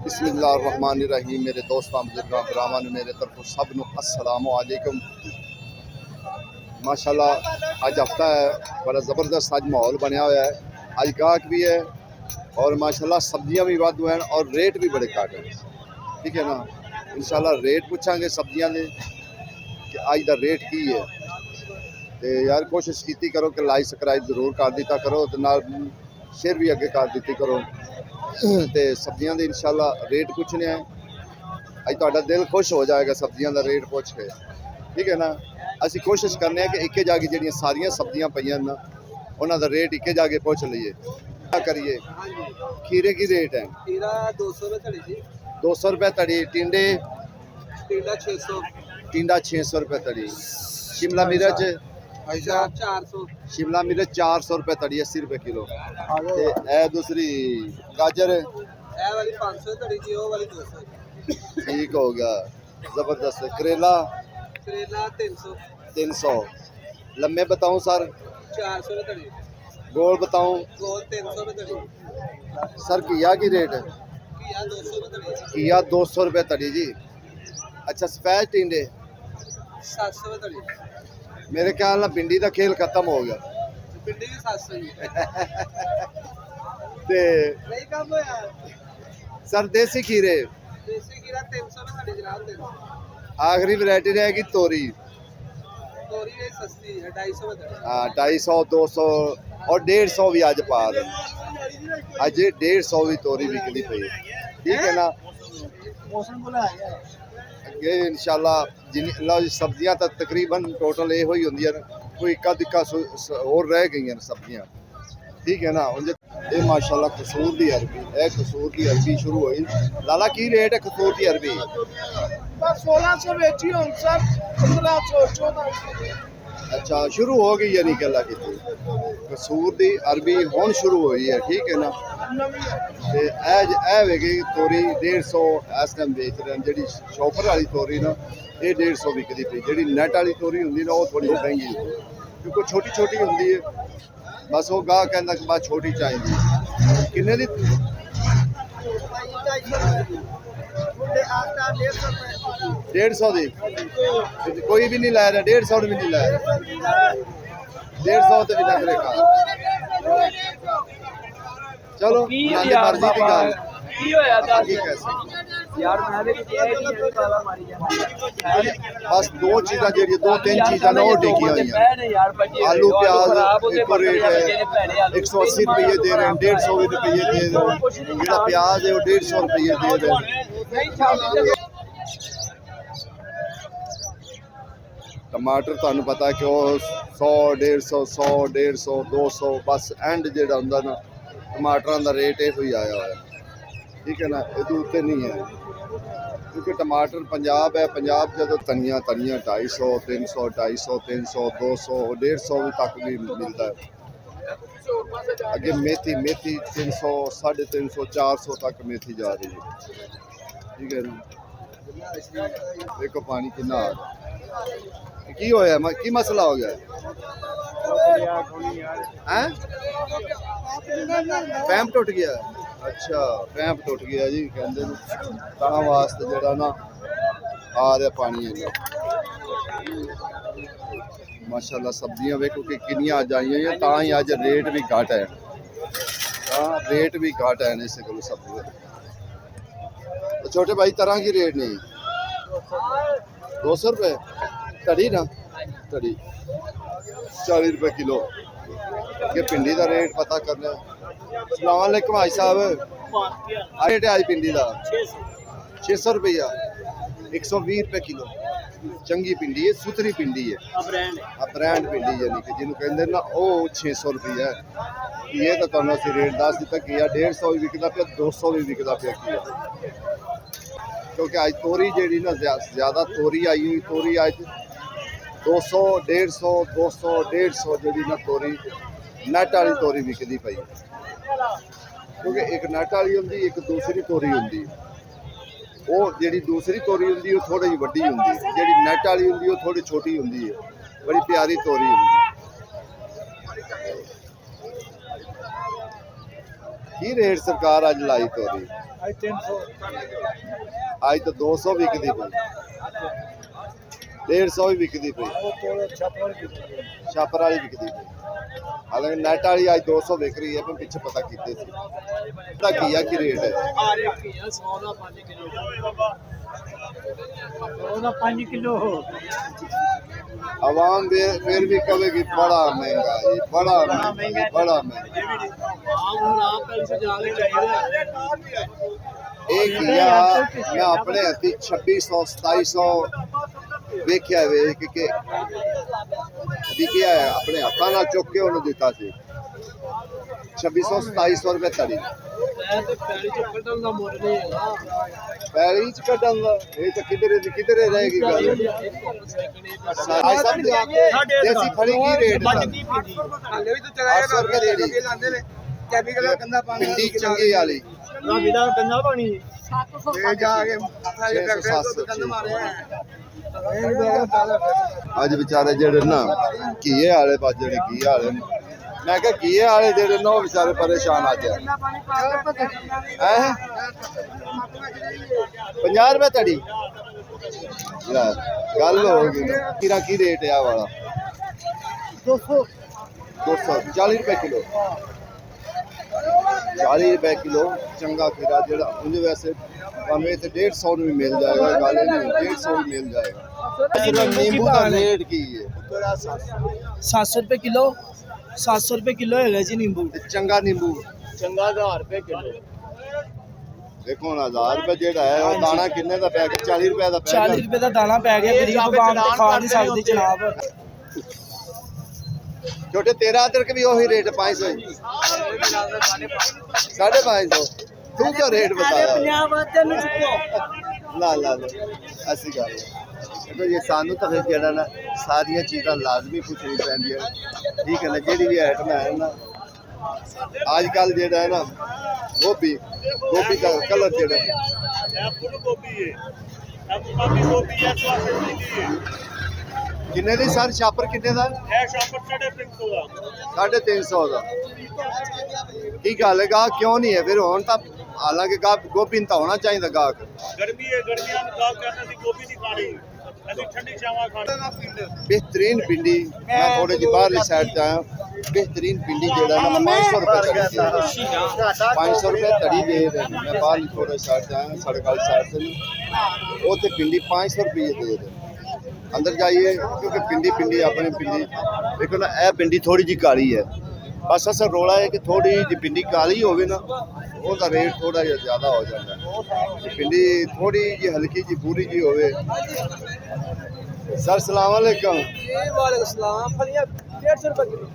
बिस्मिल्लाहिर्रहमानिर्रहीम। मेरे दोस्तों बुजुर्गों ब्राह्मण मेरे तरफ सब नू अस्सलाम वालेकुम। माशाल्लाह अज हफ्ता है, बड़ा ज़बरदस्त अज माहौल बनया हुआ है। अज गाहक भी है और माशाल्लाह सब्जियां भी वाधू हैं और रेट भी बड़े घट हैं। ठीक है ना, इंशाल्लाह रेट पूछांगे सब्जियां के कि अज का रेट की है। तो यार कोशिश की करो कि लाइक सबसक्राइब जरूर कर दिता करो तो नाल शेयर भी अगे कर दी करो। तो सब्जियां के इंशाल्लाह रेट पूछने हैं। अज तुहाडा दिल खुश हो जाएगा सब्जियां का रेट पुछ के। ठीक है ना, असी कोशिश करने कि एक जाके जी सारिया सब्जियां पईयां ना उन्हों का रेट एक जाके पुछ लीए। क्या करिए, खीरे की रेट है? खीरा 200 रुपये तड़ी जी। 200 रुपये तड़ी। टिंडे? टिंडा 600। टिंडा 600 रुपये तड़ी। शिमला मिर्च? 400। शिमला मिर्च 400 रुपये तड़ी, 80 रुपये किलो। ते ए दूसरी गाजर? ए वाली 500 तड़ी जी, वो वाली 200। ठीक हो गया, जबरदस्त। करेला? करेला 300। 300। लम्बे बताऊं सर? 400 रुपये तड़ी। गोल बताऊं? गोल 300 रुपये तड़ी। सर घिया की रेट? घिया 200 रुपये तड़ी। घिया 200 रुपये तड़ी जी। अच्छा, सफेद टिंडे? 700 रुपये तड़ी। मेरे ख्याल ना भिंडी का खेल खत्म हो गया। भिंडी भी 700 जी। ते नहीं कम हो यार। सर देसी खीरे? देसी खीरा 300 रुपये तड़ी जनाब। 300। आखिरी वैरायटी रहेगी तोरी। तोरी भी सस्ती है 250 रुपये तड़ी। हाँ, 250 200 और 150 भी अज पा रहे। अज 150 भी तोरी बिकती पई। ठीक है ना, मौसम बोला है अगे इंशाल्लाह लो जी सब्जियां तो तकरीबन टोटल ये ही होंगी, कोई इक्का दिक्का और रह गई सब्जियां। ठीक है ना, ये माशाल्लाह कसूर की अरबी, यह कसूर की अरबी शुरू हुई। लाला की रेट है कसूर की अरबी? 1600 बेची हूं सर, 1500 1400। अच्छा, शुरू हो गई यानी कि अल्लाह की कसूर की अरबी हुण शुरू हुई है। ठीक है ना, ते वेगी तोरी 150 इस टाइम बेच रहे हैं। जी शॉपर वाली तोरी ना ये 150 बिकती पई। जी नैट वाली तोरी होंगी ना वो थोड़ी महंगी होती है क्योंकि छोटी छोटी होंगी है। बस वो गाह कहता कि बस छोटी चाहिए। किन्ने दी? 150 दी? कोई भी नहीं ला रहा? 150 भी नहीं ला रहा? 150 तो भी नखरे खा। चलो मर्जी की गल। बस दो चीज़ा जी, दो तीन चीज़ा ना वो डिगी हुई हैं। आलू प्याज एक रेट है 180 रुपये दे रहे हैं, 150 रुपये दे रहे हैं। जो प्याज है वो 150 रुपये दे रहे हैं। टमाटर तुहानू पता है कि वो 100 150 200 बस एंड जो होंगे ना टमाटर का रेट ये ही आया हुआ है। ठीक है ना, ये उत्ते नहीं है क्योंकि टमाटर पंजाब है। पंजाब जो धनिया 250 300 250 300 200 150 तक भी मिलता है। अगे मेथी 300 350 400 तक मेथी जा रही है। ठीक है ना, देखो पानी कितना आ गया। की होया की मसला हो गया है? पैंप टुट गया? अच्छा, पैंप टुट गया जी, कहते वास्ते जरा ना आ रहा पानी है। माशाल्लाह सब्जियां वेखो कि किनियां अज आई हैं, तां ही अज रेट भी घट है। रेट भी घट है इस को सब्जी। तो छोटे भाई तरह की रेट नहीं? 200 रुपये तड़ी ना? तड़ी 40 रुपये किलो। ये भिंडी का रेट पता करना। अस्सलाम वालेकुम भाई साहब, रेट है आज भिंडी का? 600 रुपया, 120 रुपये किलो। चंगी भिंडी है, सुथरी भिंडी है, ब्रांड भिंडी यानी कि जिन्होंने कहते ना वो 600 रुपया है। ये तो तुहानू असीं रेट दस दिता कि 150 भी विकदा पिया, 200 भी विकदा पिया कि क्योंकि अज तोरी जी ना ज्यादा तोरी आई हुई। तोरी अज 200 150 200 150 जी ना तोरी नैट वाली तोरी विकदी पई। क्योंकि एक नैट वाली होंगी, एक दूसरी तोरी होंगी। वो जी दूसरी तोरी होंगी वो थोड़ी जी वड्डी होंगी, जी नैट वाली होंगी वो थोड़ी छोटी होंगी है। बड़ी प्यारी तोरी होंगी। की रेट सरकार अज लाई तोरी? आज 300 अज तो 200 बिकती पई, 150 भी बिकती पई, वो तो छापर की छापर वाली बिकती पई। हालांकि नेट वाली अज 200 बिक रही है, पर पिछे पता कीते सी घिया की रेट है? आ रे घिया 100 ਦਾ 5 किलो 100 ਦਾ 5 किलो आवाम फिर भी कहेगी बड़ा महंगा जी, बड़ा महंगा, बड़ा महंगा। एक घिया मैं अपने हथी 2600 2700 वेख्या वे कि है अपने हाथों नाल चुक के उन्होंने दिता सी 2600 2700 रुपए तड़ी पैरी च कटन दा ये तो किधरे रहेगी गल। आज सब देसी खड़ी की रेट हाले भी तो चलाया 800 रुपए तड़ी केमिकल का गंदा पानी पिंडी चंगी वाली ना बिना गंदा पानी ये जाके फैक्ट्री तो गंद मारे ਅੱਜ ਵਿਚਾਰੇ ਜਿਹੜੇ ਨਾ ਘੀਏ ਵਾਲੇ ਜਿਹੜੇ ਘੀਏ ਵਾਲੇ ਮੈਂ ਕਿਹਾ ਘੀਏ ਵਾਲੇ ਜਿਹੜੇ ਨਾ ਉਹ ਵਿਚਾਰੇ ਪਰੇਸ਼ਾਨ ਆ ਗਏ ਹੈ 50 ਰੁਪਏ ਤੜੀ ਯਾਰ ਗੱਲ ਹੋ ਗਈ ਨਾ ਕਿਰਾ ਕੀ ਰੇਟ ਆ ਵਾਲਾ 200 40 ਰੁਪਏ ਕਿਲੋ 40 ਰੁਪਏ ਕਿਲੋ ਚੰਗਾ ਖੀਰਾ ਜਿਹੜਾ ਉਹਦੇ ਵੈਸੇ ਤੁਹਾਨੂੰ ਇੱਥੇ 150 ਨੂੰ ਵੀ ਮਿਲ ਜਾਏਗਾ, ਗੱਲ ਨਹੀਂ 150 ਵੀ ਮਿਲ ਜਾਏਗਾ। नींबू का रेट की है? 700 रुपए किलो 700 रुपए किलो है जी नींबू चंगा नींबू चंगा 1000 रुपए किलो देखो ना 1000 रुपए जेड़ा है वो दाना किन्ने दा पै गया? 40 रुपए दा पै गया। 40 रुपए ਦਾ ਦਾਣਾ ਪੈ ਗਿਆ ਗਰੀਬ ਆਵਾਮ ਤੇ ਖਾ ਨਹੀਂ ਸਕਦੀ ਜਨਾਬ। छोटे 13 अदरक भी वही रेट 500 550 तू क्या रेट बताया? ला ला ला ऐसी गल देखो ये सानू तो फिर जेड़ा ना सारिया चीज़ां लाजमी पुछनी पैंदियां ठीक है ना। जेड़ी भी आइटम है ना आजकल जेड़ा है ना गोभी का कलर जेड़ा किन्ने दी सर छापर किन्ने दा? 350 ਦਾ ਕੀ ਗੱਲ ਹੈ ਗਾਹਕ ਕਿਉਂ ਨਹੀਂ ਹੈ ਫਿਰ ਹੁਣ ਤਾਂ ਹਾਲਾਂਕਿ ਗਾਹਕ ਗੋਭੀ ਤਾਂ ਹੋਣਾ ਚਾਹੀਦਾ ਗਾਹਕ गर्मी है गर्मियां में काम करना सी गोभी नहीं खानी ਅਸੀਂ ਠੰਡੀ ਚਾਵਾ ਖਾਣਾ बेहतरीन पिंडी मैं थोड़े जी बाहरली साइड से आया बेहतरीन पिंडी जेड़ा ना 500 रुपए 500 रुपए तड़ी दे रहे हैं। मैं बाहरली थोड़े साइड से आया सड़क वाली साइड से वो तो पिंडी 500 रुपये दे रहे हैं। अंदर जाइए क्योंकि पिंडी अपनी पिंडी देखो ना यह पिंडी थोड़ी जी काली है बस असल रोला है कि थोड़ी जी पिंडी काली होवे ना ਉਹਦਾ रेट थोड़ा जिहा ज़्यादा हो जाता है। पिंडी थोड़ी जी हल्की जी पूरी जी होवे। सर सलाम वालेकुम। वालेकुम सलाम फलियां 150 रुपए किलो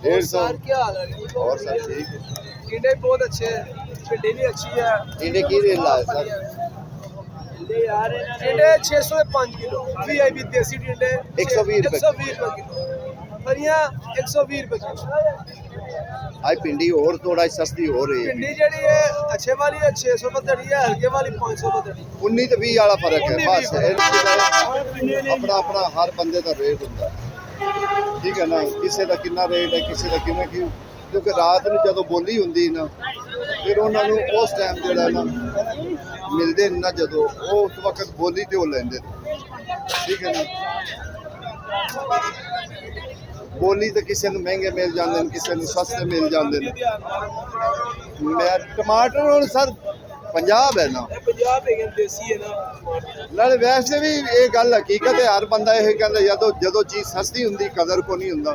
150 क्या हाल है? और सर ठीक है। टिंडे बहुत अच्छे हैं भिंडी भी अच्छी है टिंडे की रेट लाए सर? टिंडे 600 ਦੇ 5 किलो वीआईपी देसी टिंडे 120 रुपए 120 रुपए किलो फलियां 120 रुपए किलो आज पिंडी और थोड़ा सस्ती हो रही है। भिंडी जड़ी है अच्छे वाली है 600 रुपए तड़ी है हल्के वाली 500 रुपए तड़ी 19 ਤੇ 20 ਵਾਲਾ ਫਰਕ ਹੈ 19 ਬਸ ਵੀਹ ਆਪਣਾ ਆਪਣਾ ਹਰ ਬੰਦੇ ਦਾ ਰੇਟ ਹੁੰਦਾ ਹੈ। ਠੀਕ ਹੈ ਨਾ ਕਿਸੇ ਦਾ ਕਿੰਨਾ ਰੇਟ ਹੈ ਕਿਸੇ ਦਾ ਕਿਵੇਂ ਕਿਉਂਕਿ ਰਾਤ ਨੂੰ ਜਦੋਂ ਬੋਲੀ ਹੁੰਦੀ ਨਾ ਫਿਰ ਉਹਨਾਂ ਨੂੰ ਉਸ ਟਾਈਮ ਜਿਹੜਾ ਨਾ ਮਿਲਦੇ ਨਾ ਜਦੋਂ ਉਹ ਉਸ ਵਕਤ ਬੋਲੀ ਤੇ ਉਹ ਲੈਂਦੇ ਠੀਕ ਹੈ ਨਾ। ਬੋਲੀ ਤਾਂ ਕਿਸੇ ਨੂੰ ਮਹਿੰਗੇ ਮਿਲ ਜਾਂਦੇ ਨੇ ਕਿਸੇ ਨੂੰ ਸਸਤੇ ਮਿਲ ਜਾਂਦੇ ਨੇ। ਮੈਂ ਟਮਾਟਰ ਹੁਣ ਸਰ ਪੰਜਾਬ ਹੈ ਨਾ पंजाब है देसी है ना ਨਾਲੇ ਵੈਸੇ ਵੀ ਇਹ ਗੱਲ ਹਕੀਕਤ ਹੈ। ਹਰ ਬੰਦਾ ਇਹ ਕਹਿੰਦਾ ਜਦੋਂ ਚੀਜ਼ ਸਸਤੀ ਹੁੰਦੀ ਕਦਰ ਕੋ ਨਹੀਂ ਹੁੰਦਾ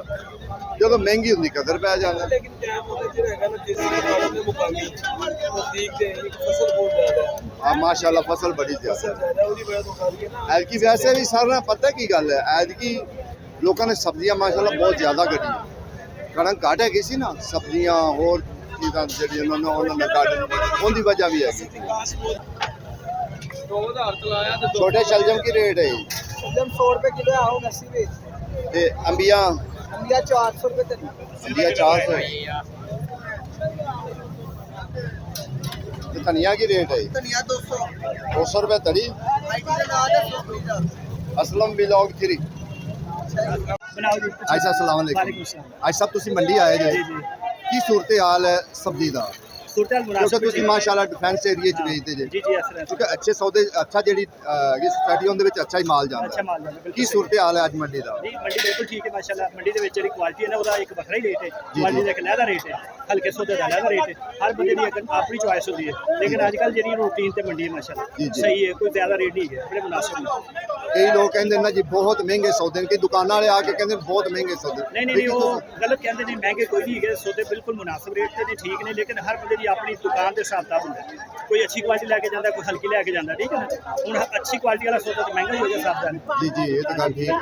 ਜਦੋਂ ਮਹਿੰਗੀ ਹੁੰਦੀ ਕਦਰ ਪੈ ਜਾਂਦਾ। लेकिन टाइम होता है रहेगा ना देसी के मुकाबले नजदीक दे एक फसल बहुत ज्यादा है हाँ माशाल्लाह फसल बड़ी ज्यादा है। ज्यादा ਉਹਦੀ ਵਜ੍ਹਾ ਤੋਂ ਖਾ ਰਹੀ ਹੈ ਨਾ ਐਤਕੀ ਵੈਸੇ ਵੀ ਸਾਰਾ ਪਤਾ ਕੀ ਗੱਲ ਹੈ ਐਤਕੀ ਲੋਕਾਂ ਨੇ ਸਬਜ਼ੀਆਂ ਮਾਸ਼ਾਅੱਲਾ ਬਹੁਤ ਜ਼ਿਆਦਾ ਕੱਢੀਆਂ। ਕਣਕ ਘੱਟ ਹੈਗੀ ਸੀ ਨਾ ਸਬਜ਼ੀਆਂ ਹੋਰ ਚੀਜ਼ਾਂ ਜਿਹੜੀਆਂ ਉਹਨਾਂ ਨੇ ਕੱਢ ਉਹਦੀ ਵਜ੍ਹਾ ਵੀ ਹੈਗੀ। 2000 ਤਲਾਇਆ ਤੇ ਛੋਟੇ ਸ਼ਲਜਮ ਕੀ ਰੇਟ ਹੈ एकदम 100 रुपए किलो आओ नस्सी बेच ਤੇ ਅੰਬੀਆਂ इंडिया 400 रुपए तड़ी ਅੰਬੀਆਂ 400 ਤੇ ਧਨੀਆ ਕੀ ਰੇਟ ਹੈ धनिया 200 200 रुपए तड़ी आईटी का नाम है फ्लोरिडा असलम बिलॉग 3 बनाओ जी आज अस्सलाम वालेकुम वालेकुम सलाम आज सब ਤੁਸੀਂ ਮੰਡੀ ਆਏ ਜੇ जी जी ਕੀ ਸੂਰਤ ਹਾਲ ਹੈ ਸਬਜ਼ੀ ਦਾ? सूरत ਕਿਉਂਕਿ ਤੁਸੀਂ ਮਾਸ਼ਾਅੱਲਾ ਡਿਫੈਂਸ ਏਰੀਆ 'ਚ ਵੇਚਦੇ ਜੇ, जी जी इस तरह ਕਿਉਂਕਿ ਅੱਛੇ ਸੌਦੇ ਅੱਛਾ ਜਿਹੜੀ ਸਟੇਡੀਅਮ ਦੇ ਵਿੱਚ ਅੱਛਾ ਹੀ ਮਾਲ ਜਾਂਦਾ अच्छा ਹੈ। माल जाना ਕੀ ਸੂਰਤ ਹਾਲ ਹੈ ਅੱਜ ਮੰਡੀ ਦਾ? जी मंडी बिल्कुल ठीक है माशाल्लाह। मंडी ਦੇ ਵਿੱਚ ਜਿਹੜੀ ਕੁਆਲਿਟੀ ਹੈ ਨਾ ਉਹਦਾ ਇੱਕ ਵੱਖਰਾ ਹੀ ਰੇਟ ਹੈ। ਜੀ। ਕੁਆਲਿਟੀ ਦਾ ਇੱਕ ਲਹਿਦਾ ਰੇਟ ਹੈ, ਹਲਕੇ ਸੌਦੇ ਦਾ ਲਹਿਦਾ ਰੇਟ ਹੈ। ਹਰ ਬੰਦੇ ਦੀ ਇੱਕ ਆਪਣੀ ਚੁਆਇਸ ਹੁੰਦੀ ਹੈ, ਲੇਕਿਨ ਅੱਜ ਕੱਲ ਜਿਹੜੀ ਰੂਟੀਨ ਤੇ ਮੰਡੀ ਹੈ ਜੀ, ਮਾਸ਼ਾल्लाह ਜੀ। ਸਹੀ ਹੈ, ਕੋਈ ਜ਼ਿਆਦਾ ਰੇਟ ਨਹੀਂ ਹੈ, ਬੜੇ ਮੁਨਾਸਿਬ ਨੇ। ਕਈ ਲੋਕ ਕਹਿੰਦੇ ਨੇ ਜੀ ਬਹੁਤ ਮਹਿੰਗੇ ਸੌਦੇ ਨੇ, ਕਿ ਦੁਕਾਨਾਂ ਵਾਲੇ ਆ ਕੇ ਕਹਿੰਦੇ ਨੇ ਬਹੁਤ ਮਹਿੰਗੇ ਸੌਦੇ ਨਹੀਂ ਨਹੀਂ ਨਹੀਂ, ਉਹ ਗਲਤ ਕਹਿੰਦੇ ਨੇ, ਮਹਿੰਗੇ ਕੋਈ ਨਹੀਂ ਹੈਗੇ ਸੌਦੇ, ਬਿਲਕੁਲ ਮੁਨਾਸਿਬ ਰੇਟ ਤੇ ਨੇ, ਠੀਕ ਨੇ, ਲੇਕਿਨ ਹਰ ਬੰਦੇ ਦੀ ਆਪਣੀ ਦੁਕਾਨ ਦੇ ਹਿਸਾਬ ਕਿਤਾਬ ਹੁੰਦਾ ਹੈ। ਕੋਈ ਅੱਛੀ ਕੁਆਲਿਟੀ ਲੈ ਕੇ ਜਾਂਦਾ, ਕੋਈ ਹਲਕੀ ਲੈ ਕੇ ਜਾਂਦਾ, ਠੀਕ ਹੈ ਨਾ। ਹੁਣ ਅੱਛੀ ਕੁਆਲਿਟੀ ਵਾਲਾ ਸੌਦਾ ਤਾਂ ਮਹਿੰਗਾ ਹੀ ਹੋ ਗਿਆ ਹਿਸਾਬ ਦਾ। ਜੀ ਜੀ, ਇਹ ਤਾਂ ਗੱਲ ਠੀਕ ਹੈ,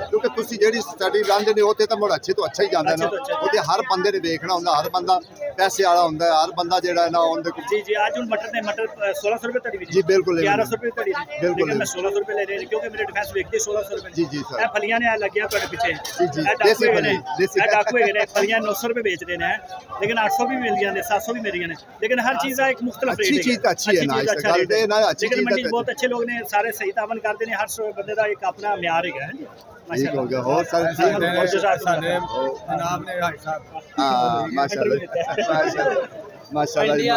ਕਿਉਂਕਿ ਤੁਸੀਂ ਜਿਹੜੀ ਸਟੱਡੀ ਲਾਉਂਦੇ ਨੇ ਉੱਥੇ ਤਾਂ ਮੁੜ ਅੱਛੇ ਤੋਂ ਅੱਛਾ ਹੀ ਜਾਂਦਾ ਨਾ। ਅੱਛੇ ਤੋਂ ਅੱਛਾ। ਉੱਥੇ ਹਰ ਬੰਦੇ ਨੇ ਵੇਖਣਾ ਹੁੰਦਾ, ਹਰ ਬੰਦਾ ਪੈਸੇ ਵਾਲਾ ਹੁੰਦਾ ਹੈ, ਹਰ ਬੰਦਾ ਜਿਹੜਾ ਹੈ ਨਾ ਉਹਦੇ ਕੋਲ। जी जी, आज उन मटर ने मटर 1600 रुपए तड़ी जी, बिल्कुल, 1100 रुपए तड़ी बिल्कुल, लेकिन मैं 1600 रुपए ले रहे हैं क्योंकि मेरे डिफेंस ਵੇਚਦੇ 1600 रुपए जी, जी, सर। ਇਹ ਫਲੀਆਂ ਨੇ ਲੱਗ ਗਿਆ ਤੁਹਾਡੇ ਪਿੱਛੇ, जी, जी, ਇਹ देसी ਡਾਕੂ फली, ਨੇ, देसी। ਇਹ ਡਾਕੂ ਹੈਗੇ ਨੇ। ਫਲੀਆਂ 900 रुपए ਵੇਚਦੇ ਨੇ, ਲੇਕਿਨ 800 ਵੀ ਮਿਲਦੀਆਂ ਨੇ, 700 ਵੀ ਮਿਲਦੀਆਂ ਨੇ, ਲੇਕਿਨ ਹਰ ਚੀਜ਼ ਦਾ ਇੱਕ ਮੁxtਲਫ ਰੇਟ अच्छी है। चीज़ तो अच्छी है ना, इस अच्छा गल रेट पे है। ना अच्छी लेकिन चीज़ मंडी तो- बहुत अच्छे लोग ने, सारे सही तावन करते हैं, हर ਬੰਦੇ ਦਾ ਇੱਕ ਆਪਣਾ ਮਿਆਰ ਹੈਗਾ ਹੈ जी। ठीक हो गया। और सर ਸਾਡੇ जनाब ने भाई साहब हाँ माशाल्लाह माशाल्लाह जी,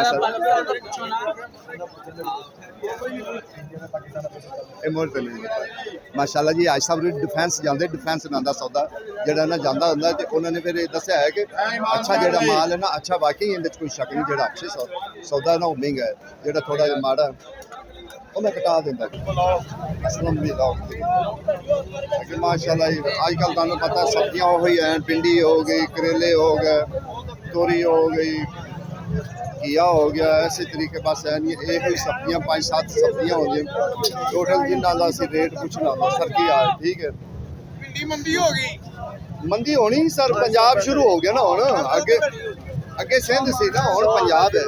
ਇਹ ਮੁੱਲ ਤੇ ਨਹੀਂ ਮਾਸ਼ਾਅੱਲਾ ਜੀ। ਅੱਜ ਸਾਹਿਬ ਡਿਫੈਂਸ ਜਾਂਦੇ, ਡਿਫੈਂਸ ਨਾਂ ਦਾ ਸੌਦਾ ਜਿਹੜਾ ਨਾ ਜਾਂਦਾ ਹੁੰਦਾ, ਤੇ ਉਹਨਾਂ ਨੇ ਫਿਰ ਇਹ ਦੱਸਿਆ ਹੈ ਕਿ ਅੱਛਾ ਜਿਹੜਾ ਮਾਲ ਹੈ ਨਾ, ਅੱਛਾ ਵਾਕਈ ਇਹਦੇ 'ਚ ਕੋਈ ਸ਼ੱਕ ਨਹੀਂ, ਜਿਹੜਾ ਅੱਛੇ ਸੌਦਾ ਨਾ ਉਹ ਮਹਿੰਗਾ ਹੈ, ਜਿਹੜਾ ਥੋੜਾ ਜਿਹਾ ਮਾੜਾ ਉਹ ਮੈਂ ਕਟਾ ਦਿੰਦਾ। ਅਸਲਮ ਵੀ ਲਾਓ ਕਿ ਮਾਸ਼ਾਅੱਲਾ ਜੀ ਅੱਜ ਕੱਲ੍ਹ ਤੁਹਾਨੂੰ ਪਤਾ ਸਬਜ਼ੀਆਂ ਉਹੀ ਹੈ, ਭਿੰਡੀ ਹੋ ਗਈ, ਕਰੇਲੇ ਹੋ ਗਏ, ਤੋਰੀ ਹੋ गई, घिया हो गया, ऐसे तरीके बस है नहीं, एक ही सब्जियां 5-7 सब्जियां हो गई टोटल, जिन्ना का असं रेट पुछना होता सर की हाल ठीक है। भिंडी मंदी हो गई, मंदी होनी सर, पंजाब शुरू हो गया ना, हुण अगे अगे सिंध सी ना, हुण पंजाब है।